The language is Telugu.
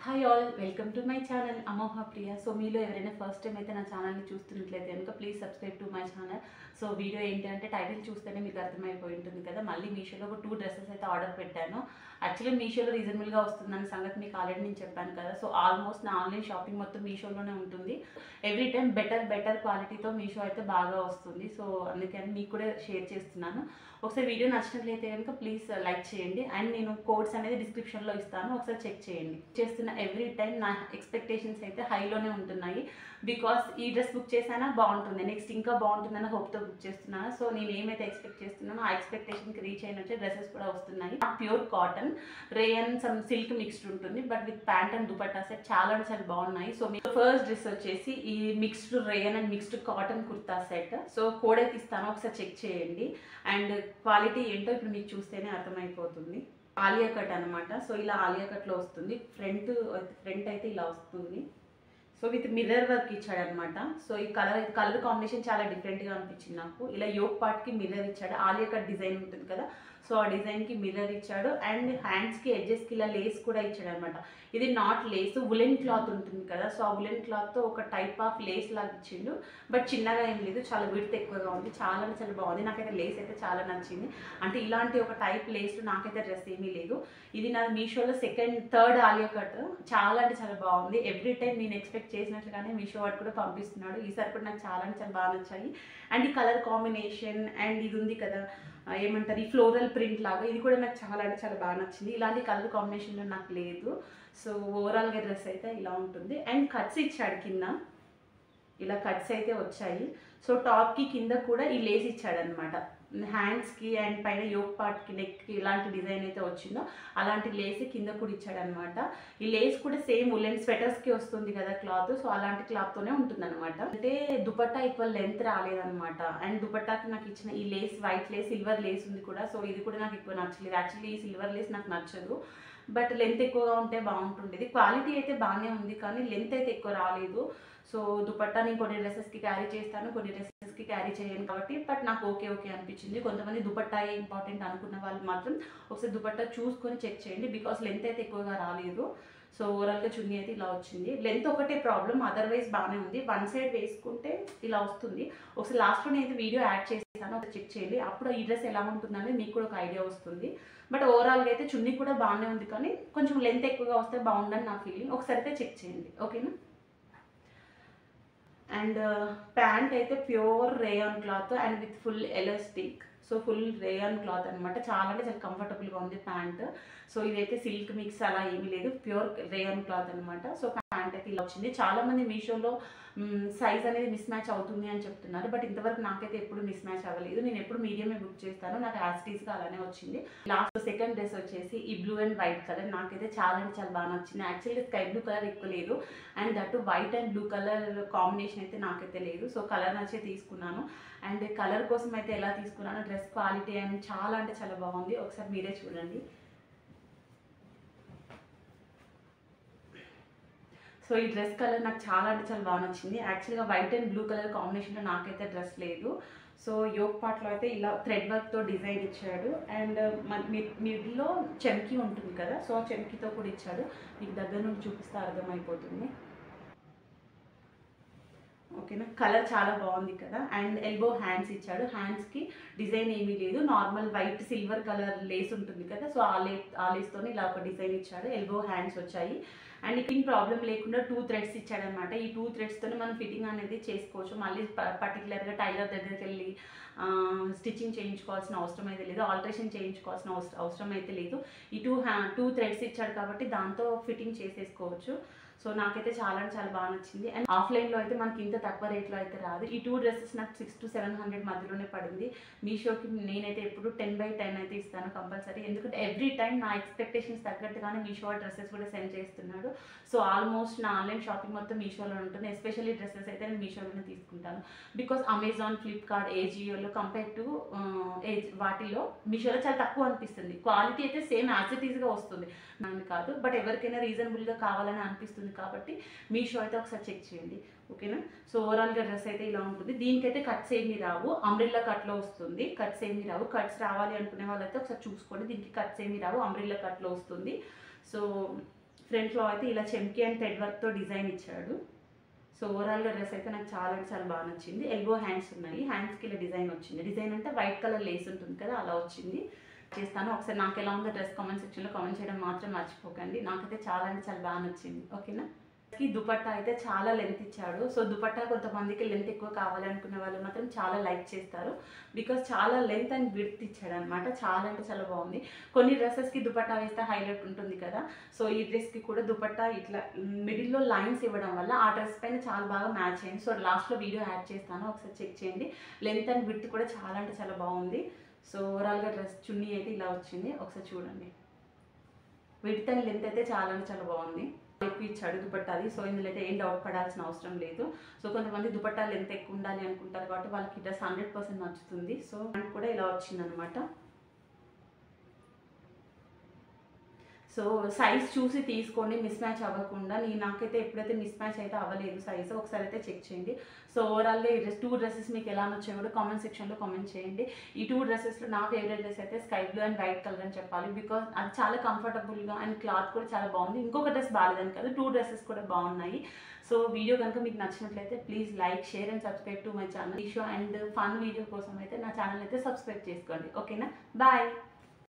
Hi all, welcome to my channel Amoha Priya. So మీలో ఎవరైనా ఫస్ట్ టైం అయితే నా ఛానల్ని చూస్తున్నట్లయితే కనుక please subscribe to my channel. So video ఏంటి అంటే టైటిల్ చూస్తేనే మీకు అర్థమైపోయి ఉంటుంది కదా. మళ్ళీ మీషోలో ఒక 2 డ్రెస్సెస్ అయితే ఆర్డర్ పెట్టాను. యాక్చువల్లీ మీషోలో రీజనబుల్గా వస్తుందన్న సంగతి మీకు ఆల్రెడీ నేను చెప్పాను కదా. సో ఆల్మోస్ట్ నా ఆన్లైన్ షాపింగ్ మొత్తం మీషోలోనే ఉంటుంది. ఎవ్రీ టైం బెటర్ క్వాలిటీతో మీషో అయితే బాగా వస్తుంది. సో అందుకని మీకు కూడా షేర్ చేస్తున్నాను. ఒకసారి వీడియో నచ్చినట్లయితే కనుక ప్లీజ్ లైక్ చేయండి. అండ్ నేను కోడ్స్ అనేది డిస్క్రిప్షన్లో ఇస్తాను, ఒకసారి చెక్ చేయండి. చేస్తున్న ఎవ్రీ టైం నా ఎక్స్పెక్టేషన్స్ అయితే హైలోనే ఉంటున్నాయి. బికాస్ ఈ డ్రెస్ బుక్ చేసినా బాగుంటుంది, నెక్స్ట్ ఇంకా బాగుంటుందని హోప్తో బుక్ చేస్తున్నాను. సో నేను ఏమైతే ఎక్స్పెక్ట్ చేస్తున్నానో ఆ ఎక్స్పెక్టేషన్కి రీచ్ అయినట్టే డ్రెస్సెస్ కూడా వస్తున్నాయి. Pure cotton rayon some silk mixed ఉంటుంది, but with pant and dupatta set చాలా బాగున్నాయి. సో మీ ఫస్ట్ డ్రెస్ వచ్చేసి ఈ mixed rayon and mixed cotton kurta set. So code అయితే ఇస్తాను, ఒకసారి చెక్ చేయండి. అండ్ క్వాలిటీ ఏంటో ఇప్పుడు మీకు చూస్తేనే అర్థమైపోతుంది. ఆలియా కట్ అనమాట. సో ఇలా ఆలియా కట్లో వస్తుంది. ఫ్రంట్ అయితే ఇలా వస్తుంది. సో విత్ మిర్రర్ వర్క్ ఇచ్చాడనమాట. సో ఈ కలర్ కాంబినేషన్ చాలా డిఫరెంట్గా అనిపించింది నాకు. ఇలా యోక్ పార్ట్కి మిర్రర్ ఇచ్చాడు. ఆలియా కట్ డిజైన్ ఉంటుంది కదా, సో ఆ డిజైన్కి మిర్రర్ ఇచ్చాడు. అండ్ హ్యాండ్స్కి ఎడ్జెస్కి ఇలా లేస్ కూడా ఇచ్చాడు అనమాట. ఇది నాట్ లేస్, ఉలెన్ క్లాత్ ఉంటుంది కదా. సో ఆ ఉలెన్ క్లాత్తో ఒక టైప్ ఆఫ్ లేస్ లాగా ఇచ్చిండు. బట్ చిన్నగా ఏం లేదు, చాలా విడ్త్ ఎక్కువగా ఉంది. చాలా బాగుంది. నాకైతే లేస్ అయితే చాలా నచ్చింది. అంటే ఇలాంటి ఒక టైప్ లేస్ నాకైతే డ్రెస్ ఏమీ లేదు. ఇది నా మీషోలో థర్డ్ ఆలియా కట్. చాలా బాగుంది. ఎవ్రీ టైం నేను ఎక్స్పెక్ట్ చేసినట్లుగానే మీషో వాడు కూడా పంపిస్తున్నాడు. ఈసారి కూడా నాకు చాలా బాగా నచ్చాయి. అండ్ ఈ కలర్ కాంబినేషన్ అండ్ ఇది ఉంది కదా, ఏమంటారు, ఈ ఫ్లోరల్ ప్రింట్ లాగా, ఇది కూడా నాకు చాలా బాగా నచ్చింది. ఇలాంటి కలర్ కాంబినేషన్లో నాకు లేదు. సో ఓవరాల్గా డ్రెస్ అయితే ఇలా ఉంటుంది. అండ్ కట్స్ ఇచ్చాడు కింద, ఇలా కట్స్ అయితే వచ్చాయి. సో టాప్కి కింద కూడా ఈ లేస్ ఇచ్చాడనమాట. హ్యాండ్స్కి అండ్ పైన యోక్ పార్ట్కి నెక్కి ఎలాంటి డిజైన్ అయితే వచ్చిందో అలాంటి లేస్ కింద కూడా ఇచ్చాడనమాట. ఈ లేస్ కూడా సేమ్ ఉలెన్ స్వెటర్స్కి వస్తుంది కదా క్లాత్, సో అలాంటి క్లాత్తోనే ఉంటుందన్నమాట. అంటే దుపట్టా ఈక్వల్ లెంత్ రాలేదనమాట. అండ్ దుపట్టాకి నాకు ఇచ్చిన ఈ lace white lace, silver lace ఉంది కూడా. సో ఇది కూడా నాకు ఎక్కువ నచ్చలేదు. యాక్చువల్లీ ఈ సిల్వర్ లేస్ నాకు నచ్చదు, బట్ లెంత్ ఎక్కువగా ఉంటే బాగుంటుండేది. క్వాలిటీ అయితే బాగానే ఉంది, కానీ లెంత్ అయితే ఎక్కువ రాలేదు. సో దుపట్టా నేను కొన్ని డ్రెస్సెస్కి క్యారీ చేస్తాను, కొన్ని డ్రెస్సెస్కి క్యారీ చేయను కాబట్టి, బట్ నాకు ఓకే అనిపించింది. కొంతమంది దుపట్టా ఇంపార్టెంట్ అనుకున్న వాళ్ళు మాత్రం ఒకసారి దుపట్టా చూసుకొని చెక్ చేయండి, బికాస్ లెంత్ అయితే ఎక్కువగా రాలేదు. సో ఓవరాల్గా చున్నీ అయితే ఇలా వచ్చింది. లెంత్ ఒకటే ప్రాబ్లం, అదర్వైజ్ బాగానే ఉంది. వన్ సైడ్ వేసుకుంటే ఇలా వస్తుంది. ఒకసారి లాస్ట్లో నేను వీడియో యాడ్ చేస్తాను, ఒకసారి చెక్ చేయండి. అప్పుడు ఈ డ్రెస్ ఎలా ఉంటుందని మీకు కూడా ఒక ఐడియా వస్తుంది. బట్ ఓవరాల్గా అయితే చున్నీ కూడా బాగానే ఉంది, కానీ కొంచెం లెంత్ ఎక్కువగా వస్తే బాగుందని నా ఫీలింగ్. ఒకసారి అయితే చెక్ చేయండి, ఓకేనా. అండ్ ప్యాంట్ అయితే pure rayon cloth and with full elastic. So full rayon cloth అనమాట. చాలా కంఫర్టబుల్గా ఉంది ప్యాంట్. సో ఇదైతే సిల్క్ మిక్స్ అలా ఏమీ లేదు, ప్యూర్ రేయాన్ క్లాత్ అనమాట. సో ప్యాంట్ అయితే ఇలా వచ్చింది. చాలామంది మీషోలో సైజ్ అనేది మిస్ మ్యాచ్ అవుతుంది అని చెప్తున్నారు, బట్ ఇంతవరకు నాకైతే ఎప్పుడు మిస్ మ్యాచ్ అవ్వలేదు. నేను ఎప్పుడు మీడియమే బుక్ చేస్తాను, నాకు యాస్టీస్గా అలానే వచ్చింది. లాస్ట్ సెకండ్ డ్రెస్ వచ్చేసి ఈ బ్లూ అండ్ వైట్ కలర్. నాకైతే చాలా బాగా నచ్చింది. యాక్చువల్లీ స్కై బ్లూ కలర్ ఎక్కువ లేదు, and that white and blue colour combination అయితే నాకైతే లేదు. సో కలర్ నచ్చే తీసుకున్నాను. అండ్ కలర్ కోసం అయితే ఎలా తీసుకున్నాను, డ్రెస్ క్వాలిటీ అండ్ చాలా బాగుంది. ఒకసారి మీరే చూడండి. సో ఈ డ్రెస్ కలర్ నాకు చాలా బాగా నచ్చింది. యాక్చువల్గా వైట్ అండ్ బ్లూ కలర్ కాంబినేషన్లో నాకైతే డ్రెస్ లేదు. సో యోక్ పార్ట్లో అయితే ఇలా థ్రెడ్ వర్క్తో డిజైన్ ఇచ్చాడు. అండ్ మిడిల్లో చెమ్కీ ఉంటుంది కదా, సో చెమ్కీతో కూడా ఇచ్చాడు. మీకు దగ్గర నుండి చూపిస్తే అర్థమైపోతుంది, ఓకేనా. కలర్ చాలా బాగుంది కదా. అండ్ ఎల్బో హ్యాండ్స్ ఇచ్చాడు. హ్యాండ్స్కి డిజైన్ ఏమీ లేదు, normal white silver colour Lay's ఉంటుంది కదా, సో ఆ లేస్తోనే ఇలా ఒక డిజైన్ ఇచ్చాడు. ఎల్బో హ్యాండ్స్ వచ్చాయి. అండ్ ఫిట్టింగ్ ప్రాబ్లం లేకుండా 2 థ్రెడ్స్ ఇచ్చాడనమాట. ఈ 2 థ్రెడ్స్తోనే మనం ఫిట్టింగ్ అనేది చేసుకోవచ్చు. మళ్ళీ పర్టికులర్గా టైలర్ దగ్గరికి వెళ్ళి స్టిచ్చింగ్ చేయించుకోవాల్సిన అవసరం అయితే లేదు, ఆల్టరేషన్ చేయించుకోవాల్సిన అవసరం అయితే లేదు. ఈ 2 థ్రెడ్స్ ఇచ్చాడు కాబట్టి దాంతో ఫిట్టింగ్ చేసేసుకోవచ్చు. సో నాకైతే చాలా బాగా నచ్చింది. అండ్ ఆఫ్లైన్లో అయితే మనకి ఇంత తక్కువ రేట్లో అయితే రాదు. ఈ 2 డ్రెస్సెస్ నాకు 600 to 700 మధ్యలోనే పడింది. మీషోకి నేనైతే ఎప్పుడు 10/10 అయితే ఇస్తాను కంపల్సరీ, ఎందుకంటే ఎవ్రీ టైం నా ఎక్స్పెక్టేషన్స్ తగ్గట్టుగానే మీషో డ్రెస్సెస్ కూడా సెండ్ చేస్తున్నాడు. సో ఆల్మోస్ట్ నా ఆన్లైన్ షాపింగ్ మొత్తం మీషోలో ఉంటుంది. ఎస్పెషల్లీ డ్రెస్సెస్ అయితే నేను మీషోలోనే తీసుకుంటాను, బికాస్ అమెజాన్, ఫ్లిప్కార్ట్, ఏజియోలో కంపేర్ టు వాటిలో మీషోలో చాలా తక్కువ అనిపిస్తుంది. క్వాలిటీ అయితే సేమ్ యాజ్ ఇట్ ఈస్గా వస్తుంది అని కాదు, బట్ ఎవరికైనా రీజనబుల్గా కావాలని అనిపిస్తుంది కాబట్టి మీషో అయితే ఒకసారి చెక్ చేయండి, ఓకేనా. సో ఓవరాల్గా డ్రెస్ అయితే ఇలా ఉంటుంది. దీనికైతే కట్స్ ఏమీ రావు, అంబ్రిల్లా కట్లో వస్తుంది. కట్స్ ఏమీ రావు. కట్స్ రావాలి అనుకునే వాళ్ళైతే ఒకసారి చూసుకోండి. దీనికి కట్స్ ఏమీ రావు, అంబ్రిల్లా కట్లో వస్తుంది. సో ఫ్రంట్లో అయితే ఇలా చెమ్కీ అండ్ థ్రెడ్ వర్క్తో డిజైన్ ఇచ్చాడు. సో ఓవరాల్గా డ్రెస్ అయితే నాకు చాలా అంటే చాలా బాగా నచ్చింది. ఎల్బో హ్యాండ్స్ ఉన్నాయి, హ్యాండ్స్కి ఇలా డిజైన్ వచ్చింది. డిజైన్ అంటే వైట్ కలర్ లేస్ ఉంటుంది కదా, అలా వచ్చింది. చేస్తాను ఒకసారి నాకు ఎలా ఉందో డ్రెస్ కామెంట్ సెక్షన్లో కామెంట్ చేయడం మాత్రం మర్చిపోకండి. నాకైతే చాలా అంటే చాలా బాగా నచ్చింది. ఓకేనా. దుపట్టా అయితే చాలా లెంత్ ఇచ్చాడు. సో దుపట్టా కొంతమందికి లెంత్ ఎక్కువ కావాలి అనుకునే వాళ్ళు మాత్రం చాలా లైక్ చేస్తారు, బికాస్ చాలా లెంత్ అండ్ విడ్త్ ఇచ్చాడు అనమాట. చాలా అంటే చాలా బాగుంది. కొన్ని డ్రెస్సెస్కి దుపట్టా వేస్తే హైలైట్ ఉంటుంది కదా, సో ఈ డ్రెస్కి కూడా దుపట్టా ఇట్లా మిడిల్లో లైన్స్ ఇవ్వడం వల్ల ఆ డ్రెస్ పైన చాలా బాగా మ్యాచ్ అయింది. సో లాస్ట్లో వీడియో యాడ్ చేస్తాను, ఒకసారి చెక్ చేయండి. లెంత్ అండ్ విడ్త్ కూడా చాలా అంటే చాలా బాగుంది. సో ఓవరాల్గా డ్రెస్ చున్నీ అయితే ఇలా వచ్చింది, ఒకసారి చూడండి. విడ్త్ అండ్ లెంత్ అయితే చాలా అంటే చాలా బాగుంది. ఎక్కువ ఇచ్చాడు దుపట్టాది. సో ఇందులో అయితే ఏం డౌట్ పడాల్సిన అవసరం లేదు. సో కొంతమంది దుపట్టాలు ఎంత ఎక్కువ ఉండాలి అనుకుంటారు కాబట్టి వాళ్ళకి డ్రెస్ 100% నచ్చుతుంది. సో ప్యాంట్ కూడా ఇలా వచ్చిందనమాట. సో సైజ్ చూసి తీసుకోండి, మిస్ మ్యాచ్ అవ్వకుండా. నాకైతే ఎప్పుడైతే మిస్ మ్యాచ్ అయితే అవ్వలేదు సైజ్, ఒకసారి అయితే చెక్ చేయండి. సో ఓవరాల్గా ఈ టూ డ్రెస్సెస్ మీకు ఎలా నచ్చాయో కూడా కామెంట్ సెక్షన్లో కామెంట్ చేయండి. ఈ టూ డ్రెస్సెస్లో నా ఫేవరెట్ డ్రెస్ అయితే sky blue and white colour అని చెప్పాలి, బికాస్ అది చాలా కంఫర్టబుల్గా అండ్ క్లాత్ కూడా చాలా బాగుంది. ఇంకొక డ్రెస్ బాగాలేదని కాదు, టూ డ్రెస్సెస్ కూడా బాగున్నాయి. సో వీడియో కనుక మీకు నచ్చినట్లయితే please like, share and subscribe to my channel. ఈ షో అండ్ ఫన్ వీడియో కోసం అయితే నా ఛానల్ అయితే సబ్స్క్రైబ్ చేసుకోండి. ఓకేనా, బాయ్.